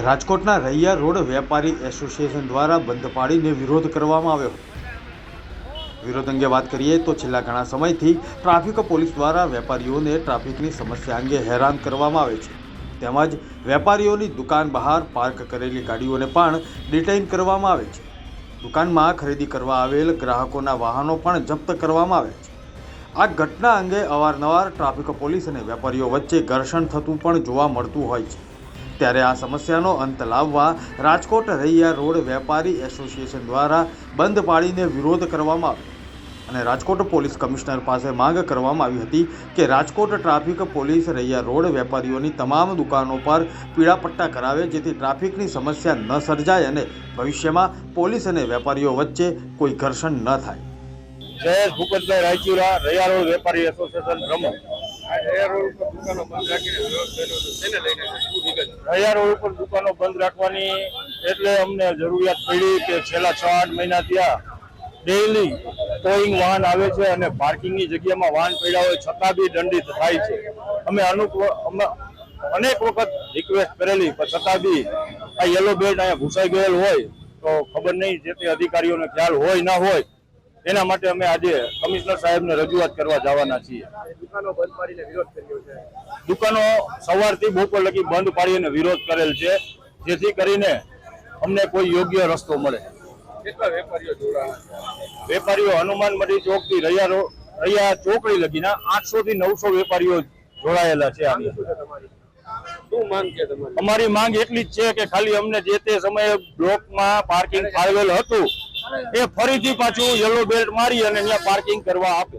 રાજકોટના રૈયા રોડ વેપારી એસોસિએશન દ્વારા બંધ પાડીને વિરોધ કરવામાં આવ્યો હતો। વિરોધ અંગે વાત કરીએ તો છેલ્લા ઘણા સમયથી ટ્રાફિક પોલીસ દ્વારા વેપારીઓને ટ્રાફિકની સમસ્યા અંગે હેરાન કરવામાં આવે છે, તેમજ વેપારીઓની દુકાન બહાર પાર્ક કરેલી ગાડીઓને પણ ડિટેઇન કરવામાં આવે છે। દુકાનમાં ખરીદી કરવા આવેલ ગ્રાહકોના વાહનો પણ જપ્ત કરવામાં આવે છે। આ ઘટના અંગે અવારનવાર ટ્રાફિક પોલીસ અને વેપારીઓ વચ્ચે ઘર્ષણ થતું પણ જોવા મળતું હોય છે। ત્યારે આ સમસ્યાનો અંત લાવવા રાજકોટ રૈયા રોડ વેપારી એસોસિએશન દ્વારા બંધ પાડીને વિરોધ કરવામાં આવ્યો અને રાજકોટ પોલીસ કમિશનર પાસે માંગ કરવામાં આવી હતી કે Rajkot traffic police Raiya road વેપારીઓની તમામ દુકાનો પર પીળા પટ્ટા કરાવે, જેથી ટ્રાફિકની સમસ્યા ન સર્જાય અને ભવિષ્યમાં પોલીસ અને વેપારીઓ વચ્ચે કોઈ ઘર્ષણ ન થાય। જયેશ ભૂપતભાઈ રાયચુરા, રૈયા રોડ વેપારી એસોસિએશન પ્રમુખ। રૈયા રોડ ઉપર દુકાનો બંધ રાખવાની એટલે અમને જરૂરિયાત પડી કે છેલ્લા 6-8 મહિના ત્યાં ડેઈલી ટોઈંગ વાહન આવે છે અને પાર્કિંગની જગ્યામાં વાહન પડ્યા હોય છતાં બી દંડિત થાય છે। અમે અનેક વખત રિક્વેસ્ટ કરેલી પણ છતાં બી આ યલો બેલ્ટ અહીંયા ઘૂસાઈ ગયેલ હોય તો ખબર નહીં જે તે અધિકારીઓને ખ્યાલ હોય ના હોય, એના માટે અમે આજે કમિશનર સાહેબને રજૂઆત કરવા જવાના છીએ। દુકાનો બંધ પાડીને વિરોધ કર્યો છે। દુકાનો સવારથી બપોર લગી બંધ પાડીને વિરોધ કરેલ છે, જેથી કરીને અમને કોઈ યોગ્ય રસ્તો મળે। કેટલા વેપારીઓ જોડાયા? વેપારીઓ હનુમાન મંડી ચોક થી રૈયા ચોકડી લગીના 800 થી 900 વેપારીઓ જોડાયેલા છે। આની શું માંગ છે તમારી? અમારી માંગ એટલી જ છે કે ખાલી અમને જે તે સમયે બ્લોકમાં પાર્કિંગ ફાળવેલ હતું એ ફરીથી પાછું યલો બેલ્ટ મારી અને ત્યાં પાર્કિંગ કરવા આપે।